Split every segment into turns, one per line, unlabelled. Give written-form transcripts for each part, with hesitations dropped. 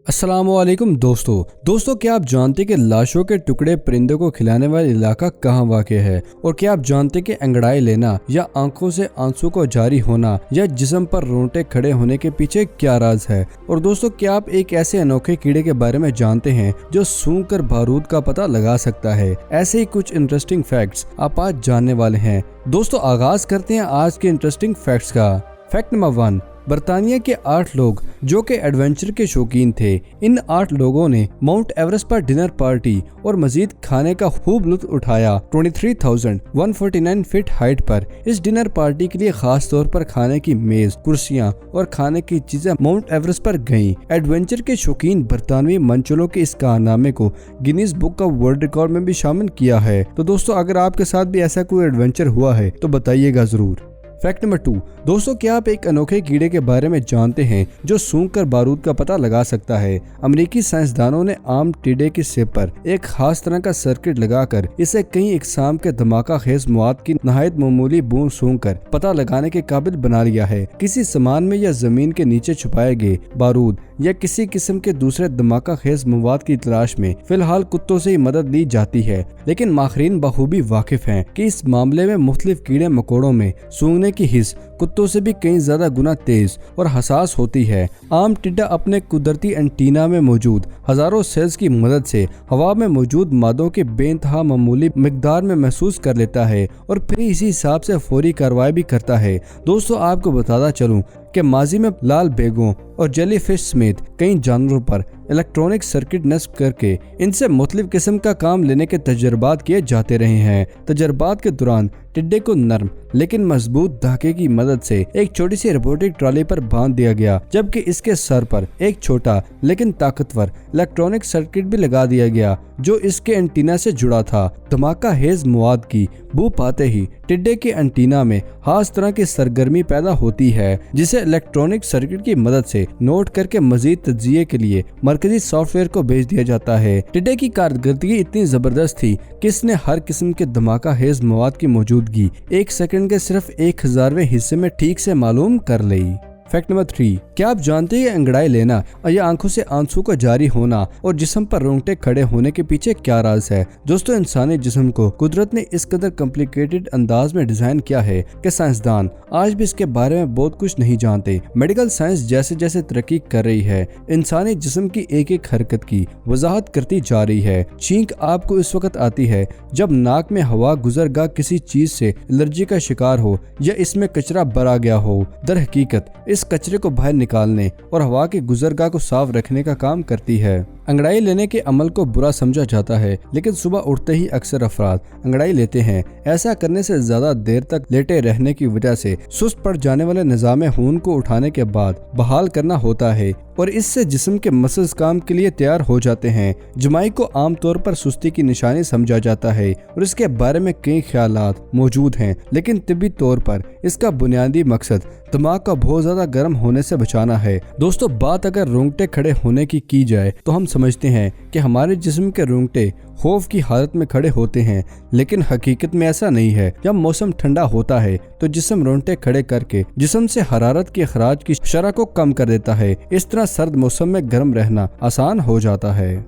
अस्सलामुअलैकुम दोस्तों क्या आप जानते कि लाशों के टुकड़े परिंदों को खिलाने वाला इलाका कहाँ वाक़ है? और क्या आप जानते कि अंगड़ाई लेना या आंखों से आंसू को जारी होना या जिस्म पर रोंगटे खड़े होने के पीछे क्या राज है? और दोस्तों क्या आप एक ऐसे अनोखे कीड़े के बारे में जानते हैं जो सूंघ कर बारूद का पता लगा सकता है? ऐसे ही कुछ इंटरेस्टिंग फैक्ट्स आप आज जानने वाले हैं। दोस्तों आगाज करते हैं आज के इंटरेस्टिंग फैक्ट्स का। फैक्ट नंबर 1, बर्तानिया के 8 लोग जो कि एडवेंचर के शौकीन थे। इन 8 लोगों ने माउंट एवरेस्ट पर डिनर पार्टी और मजीद खाने का खूब लुत्फ उठाया। 23,149 फीट हाइट पर इस डिनर पार्टी के लिए खास तौर पर खाने की मेज, कुर्सियां और खाने की चीजें माउंट एवरेस्ट पर गईं। एडवेंचर के शौकीन बरतानवी मंचलों के इस कारनामे को गिनीज बुक का वर्ल्ड रिकॉर्ड में भी शामिल किया है। तो दोस्तों अगर आपके साथ भी ऐसा कोई एडवेंचर हुआ है तो बताइएगा जरूर। फैक्ट नंबर 2, दोस्तों क्या आप एक अनोखे कीड़े के बारे में जानते हैं जो सूंघ कर बारूद का पता लगा सकता है? अमेरिकी साइंसदानों ने आम टिड्डे की सिर पर एक खास तरह का सर्किट लगाकर इसे कई इकसाम के धमाका खेज मवाद की नहायत मामूली बूंद सूंघ कर पता लगाने के काबिल बना लिया है। किसी सामान में या जमीन के नीचे छुपाए गए बारूद या किसी किस्म के दूसरे धमाका खेज मवाद की तलाश में फिलहाल कुत्तों से ही मदद ली जाती है, लेकिन माहिरीन बखूबी वाकिफ हैं कि इस मामले में मुख्तलिफ कीड़े मकोड़ों में सूंघने की हिस्स कुत्तों से भी कई ज्यादा गुना तेज और हसास होती है। आम टिड्डा अपने कुदरती एंटीना में मौजूद हजारों सेल्स की मदद से हवा में मौजूद मादों के बेइंतहा मामूली मिकदार में महसूस कर लेता है और फिर इसी हिसाब से फौरी कार्रवाई भी करता है। दोस्तों आपको बताता चलूं कि माजी में लाल बेगों और जेलीफिश समेत कई जानवरों पर इलेक्ट्रॉनिक सर्किट नस्ब करके इनसे मुख्तलिफ किस्म का काम लेने के तजर्बात किए जाते रहे हैं। तजर्बात के दौरान टिड्डे को नरम लेकिन मजबूत धागे की मदद से एक छोटी सी रोबोटिक ट्रॉली पर बांध दिया गया, जबकि इसके सर पर एक छोटा लेकिन ताकतवर इलेक्ट्रॉनिक सर्किट भी लगा दिया गया जो इसके एंटीना से जुड़ा था। धमाका हेज मवाद की बू पाते ही टिड्डे के एंटीना में खास तरह की सरगर्मी पैदा होती है जिसे इलेक्ट्रॉनिक सर्किट की मदद से नोट करके मजीद तज्जिये के लिए मरकजी सॉफ्टवेयर को भेज दिया जाता है। टिड्डे की कारकर्दगी इतनी जबरदस्त थी कि इसने हर किस्म के धमाका हेज मवाद की मौजूदगी 1 सेकंड के सिर्फ 1000वें हिस्से में ठीक से मालूम कर ली। फैक्ट नंबर 3, क्या आप जानते हैं अंगड़ाई लेना या आंखों से आंसू का जारी होना और जिस्म पर रोंगटे खड़े होने के पीछे क्या राज है? दोस्तों इंसानी जिस्म को कुदरत ने इस कदर कॉम्प्लिकेटेड अंदाज में डिजाइन किया है कि साइंसदान आज भी इसके बारे में बहुत कुछ नहीं जानते। मेडिकल साइंस जैसे जैसे तरक्की कर रही है इंसानी जिस्म की एक एक हरकत की वजाहत करती जा रही है। छींक आपको इस वक्त आती है जब नाक में हवा गुजरगा किसी चीज से एलर्जी का शिकार हो या इसमें कचरा भरा गया हो। दर हकीकत इस कचरे को बाहर निकालने और हवा के गुजरगाह को साफ रखने का काम करती है। अंगड़ाई लेने के अमल को बुरा समझा जाता है, लेकिन सुबह उठते ही अक्सर अफराद अंगड़ाई लेते हैं। ऐसा करने से ज्यादा देर तक लेटे रहने की वजह से सुस्त पड़ जाने वाले निजाम खून को उठाने के बाद बहाल करना होता है और इससे जिस्म के मसल्स काम के लिए तैयार हो जाते हैं। जुमाई को आमतौर पर सुस्ती की निशानी समझा जाता है और इसके बारे में कई ख्यालात मौजूद हैं, लेकिन तिब्बी तौर पर इसका बुनियादी मकसद दिमाग का बहुत ज्यादा गर्म होने से बचाना है। दोस्तों बात अगर रोंगटे खड़े होने की जाए तो हम समझते हैं कि हमारे जिस्म के रोंगटे खौफ की हालत में खड़े होते हैं, लेकिन हकीकत में ऐसा नहीं है। जब मौसम ठंडा होता है तो जिस्म रोंगटे खड़े करके जिस्म से हरारत के अखराज की शरह को कम कर देता है। इस तरह सर्द मौसम में गर्म रहना आसान हो जाता है।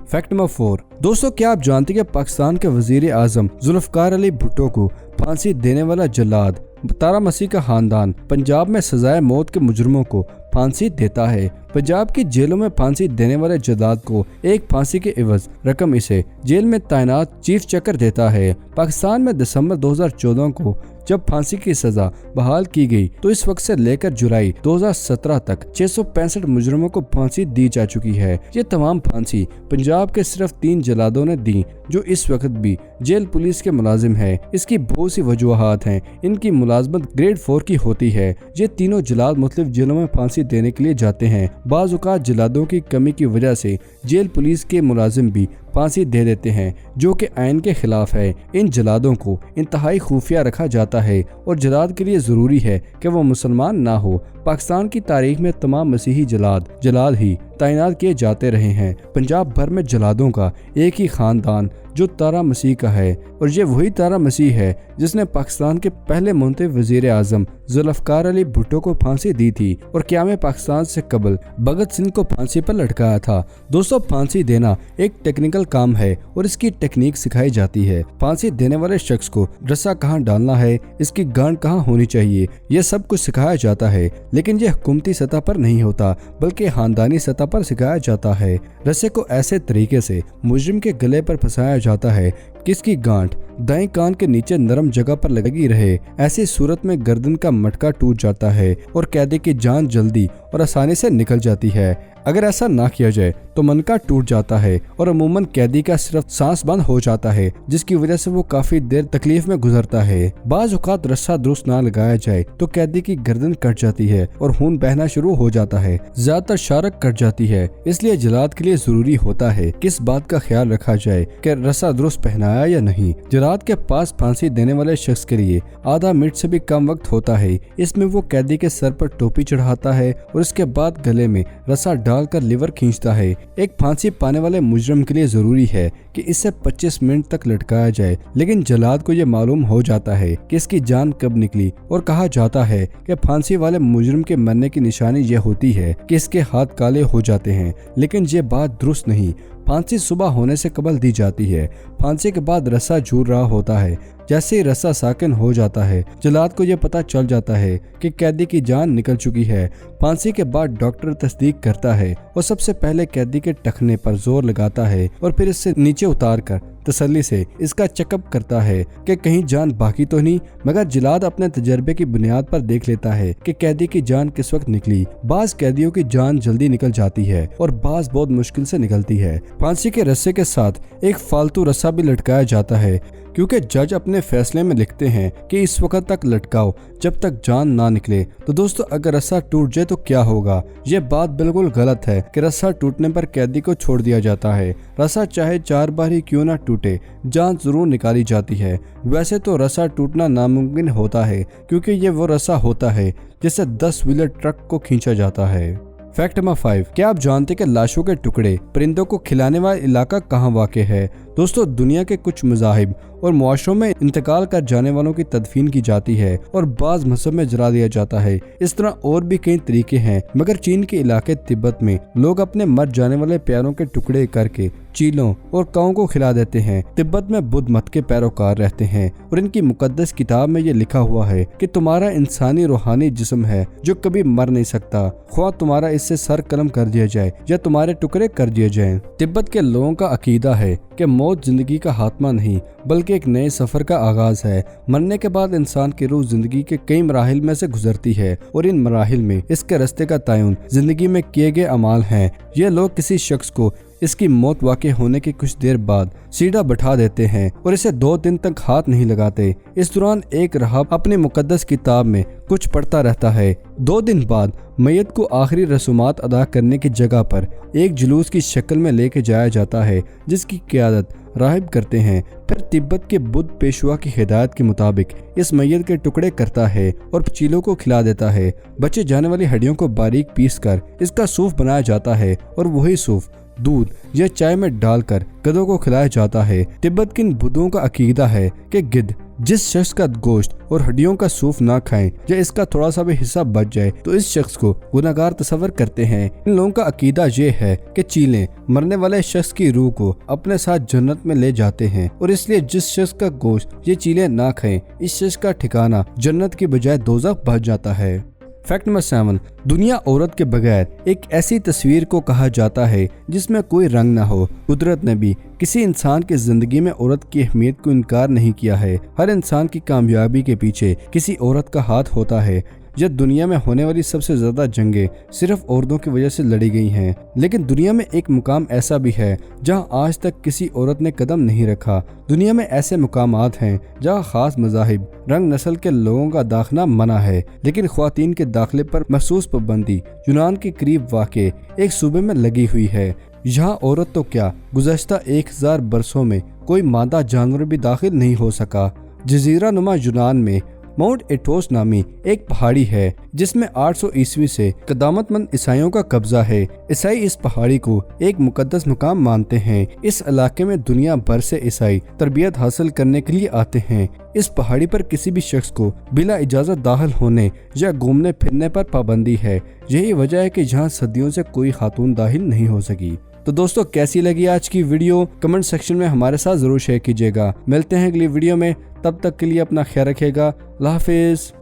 फैक्ट नंबर 4, दोस्तों क्या आप जानते हैं कि पाकिस्तान के वजीर आजम जुल्फकार अली भुट्टो को फांसी देने वाला जल्लाद तारा मसीह का खानदान पंजाब में सजाए मौत के मुजरिमों को फांसी देता है। पंजाब की जेलों में फांसी देने वाले जल्लाद को एक फांसी के एवज रकम इसे जेल में तैनात चीफ चकर देता है। पाकिस्तान में दिसंबर 2014 को जब फांसी की सजा बहाल की गई तो इस वक्त से लेकर जुलाई 2017 तक 665 मुजरिमों को फांसी दी जा चुकी है। ये तमाम फांसी पंजाब के सिर्फ 3 जल्लादों ने दी जो इस वक्त भी जेल पुलिस के मुलाजिम है। इसकी बहुत सी वजूहात हैं। इनकी मुलाजमत ग्रेड 4 की होती है। ये तीनों जल्लाद मुख्तलिफ जेलों में फांसी देने के लिए जाते हैं। बाज़ औक़ात जल्लादों की कमी की वजह से जेल पुलिस के मुलाजिम भी फांसी दे देते हैं जो कि आइन के खिलाफ है। इन जल्लादों को इंतहाई खुफिया रखा जाता है और जल्लाद के लिए जरूरी है कि वो मुसलमान ना हो। पाकिस्तान की तारीख में तमाम मसीही जल्लाद ही तैनात किए जाते रहे हैं। पंजाब भर में जलादों का एक ही खानदान जो तारा मसीह का है, और ये वही तारा मसीह है जिसने पाकिस्तान के पहले मुंतखब वजीर आजम जुल्फ़िकार अली भुट्टो को फांसी दी थी और क़याम पाकिस्तान से कबल भगत सिंह को फांसी पर लटकाया था। दोस्तों, फांसी देना एक टेक्निकल काम है और इसकी टेक्निक सिखाई जाती है। फांसी देने वाले शख्स को रस्सा कहाँ डालना है, इसकी गांठ कहाँ होनी चाहिए, यह सब कुछ सिखाया जाता है। लेकिन यह हुकूमती सतह पर नहीं होता बल्कि खानदानी सतह पर सिखाया जाता है। रस्से को ऐसे तरीके से मुजरिम के गले पर फंसाया जाता है कि इसकी गांठ दाएं कान के नीचे नरम जगह पर लगी रहे। ऐसी सूरत में गर्दन का मटका टूट जाता है और कैदी की जान जल्दी और आसानी से निकल जाती है। अगर ऐसा ना किया जाए तो मनका टूट जाता है और अमूमन कैदी का सिर्फ सांस बंद हो जाता है, जिसकी वजह से वो काफी देर तकलीफ में गुजरता है। बाज औक़ात रस्सा दुरुस्त ना लगाया जाए तो कैदी की गर्दन कट जाती है और खून बहना शुरू हो जाता है। ज्यादातर शारक कट जाती है, इसलिए जलाद के लिए जरूरी होता है कि इस बात का ख्याल रखा जाए कि रस्सा दुरुस्त पहनाया या नहीं। जलाद के पास फांसी देने वाले शख्स के लिए आधा मिनट से भी कम वक्त होता है। इसमें वो कैदी के सर पर टोपी चढ़ाता है और इसके बाद गले में रस्सा डालकर लिवर खींचता है। एक फांसी पाने वाले मुजरिम के लिए जरूरी है कि इसे 25 मिनट तक लटकाया जाए, लेकिन जलाद को यह मालूम हो जाता है कि इसकी जान कब निकली और कहा जाता है कि फांसी वाले मुजरिम के मरने की निशानी यह होती है कि इसके हाथ काले हो जाते हैं। लेकिन ये बात दुरुस्त नहीं। फांसी सुबह होने से कबल दी जाती है। फांसी के बाद रस्सा झूल रहा होता है। जैसे ही रस्सा साकिन हो जाता है, जलाद को यह पता चल जाता है कि कैदी की जान निकल चुकी है। फांसी के बाद डॉक्टर तस्दीक करता है और सबसे पहले कैदी के टखने पर जोर लगाता है और फिर इससे नीचे उतार कर तसल्ली से इसका चेकअप करता है कि कहीं जान बाकी तो नहीं। मगर जलाद अपने तजर्बे की बुनियाद पर देख लेता है कि कैदी की जान किस वक्त निकली। बाज कैदियों की जान जल्दी निकल जाती है और बाज बहुत मुश्किल से निकलती है। फांसी के रस्से के साथ एक फालतू रस्सा भी लटकाया जाता है, क्योंकि जज अपने फैसले में लिखते हैं कि इस वक्त तक लटकाओ जब तक जान ना निकले। तो दोस्तों, अगर रस्सा टूट जाए तो क्या होगा? यह बात बिल्कुल गलत है कि रस्सा टूटने पर कैदी को छोड़ दिया जाता है। रस्सा चाहे 4 बार ही क्यों ना टूटे, जान जरूर निकाली जाती है। वैसे तो रस्सा टूटना नामुमकिन होता है, क्योंकि ये वो रस्सा होता है जिससे 10 व्हीलर ट्रक को खींचा जाता है। फैक्ट नंबर 5, क्या आप जानते कि लाशों के टुकड़े परिंदों को खिलाने वाला इलाका कहाँ वाक़ है? दोस्तों, दुनिया के कुछ मज़ाहिब और मुआशरों में इंतकाल कर जाने वालों की तदफीन की जाती है और बाज़ मज़हब में जला दिया जाता है। इस तरह और भी कई तरीके हैं, मगर चीन के इलाके तिब्बत में लोग अपने मर जाने वाले प्यारों के टुकड़े करके चीलों और काऊ को खिला देते हैं। तिब्बत में बुद्ध मत के पैरोकार रहते हैं और इनकी मुकद्दस किताब में ये लिखा हुआ है कि तुम्हारा इंसानी रूहानी जिस्म है जो कभी मर नहीं सकता, ख्वाह तुम्हारा इससे सर कलम कर दिया जाए या तुम्हारे टुकड़े कर दिए जाएं। तिब्बत के लोगों का अकीदा है कि मौत जिंदगी का खात्मा नहीं बल्कि एक नए सफर का आगाज है। मरने के बाद इंसान की रूह जिंदगी के कई मराहिल में से गुजरती है और इन मराहिल में इसके रास्ते का तयन जिंदगी में किए गए अमाल हैं। ये लोग किसी शख्स को इसकी मौत वाक़ई होने के कुछ देर बाद सीधा बैठा देते हैं और इसे 2 दिन तक हाथ नहीं लगाते। इस दौरान एक राहब अपनी मुकद्दस किताब में कुछ पढ़ता रहता है। 2 दिन बाद मैयत को आखिरी रसूमात अदा करने की जगह पर एक जुलूस की शक्ल में लेके जाया जाता है, जिसकी क़यादत राहिब करते हैं। फिर तिब्बत के बुद्ध पेशवा की हिदायत के मुताबिक इस मैयत के टुकड़े करता है और चीलों को खिला देता है। बचे जाने वाली हड्डियों को बारीक पीस कर इसका सूफ बनाया जाता है और वही सूफ दूध या चाय में डालकर गधों को खिलाया जाता है। तिब्बत के इन बुद्धों का अकीदा है कि गिद्ध जिस शख्स का गोश्त और हड्डियों का सूफ ना खाएं या इसका थोड़ा सा भी हिस्सा बच जाए तो इस शख्स को गुनाहगार तस्वर करते हैं। इन लोगों का अकीदा ये है कि चीलें मरने वाले शख्स की रूह को अपने साथ जन्नत में ले जाते हैं और इसलिए जिस शख्स का गोश्त ये चीलें ना खाएं, इस शख्स का ठिकाना जन्नत की बजाय दोज़ख बन जाता है। फैक्ट नंबर 7, दुनिया औरत के बगैर एक ऐसी तस्वीर को कहा जाता है जिसमें कोई रंग ना हो। कुदरत ने भी किसी इंसान की जिंदगी में औरत की अहमियत को इनकार नहीं किया है। हर इंसान की कामयाबी के पीछे किसी औरत का हाथ होता है। यह दुनिया में होने वाली सबसे ज्यादा जंगें सिर्फ औरतों की वजह से लड़ी गई हैं। लेकिन दुनिया में एक मुकाम ऐसा भी है जहां आज तक किसी औरत ने कदम नहीं रखा। दुनिया में ऐसे मुकामात हैं जहां खास मज़ाहिब, रंग, नस्ल के लोगों का दाखिला मना है, लेकिन ख्वातीन के दाखिले पर महसूस पाबंदी यूनान के करीब वाक़े एक सूबे में लगी हुई है। यहाँ औरत तो क्या, गुज़श्ता 1000 बरसों में कोई मादा जानवर भी दाखिल नहीं हो सका। जजीरा नुमा यूनान में माउंट एथोस नामी एक पहाड़ी है जिसमें 800 ईस्वी से कदामतमंद ईसाइयों का कब्जा है। ईसाई इस पहाड़ी को एक मुकद्दस मुकाम मानते हैं। इस इलाके में दुनिया भर से ईसाई तरबियत हासिल करने के लिए आते हैं। इस पहाड़ी पर किसी भी शख्स को बिला इजाजत दाखिल होने या घूमने फिरने पर पाबंदी है। यही वजह है कि जहाँ सदियों से कोई खातून दाखिल नहीं हो सकी। तो दोस्तों, कैसी लगी आज की वीडियो कमेंट सेक्शन में हमारे साथ जरूर शेयर कीजिएगा। मिलते हैं अगली वीडियो में, तब तक के लिए अपना ख्याल रखिएगा। अल्लाह हाफिज।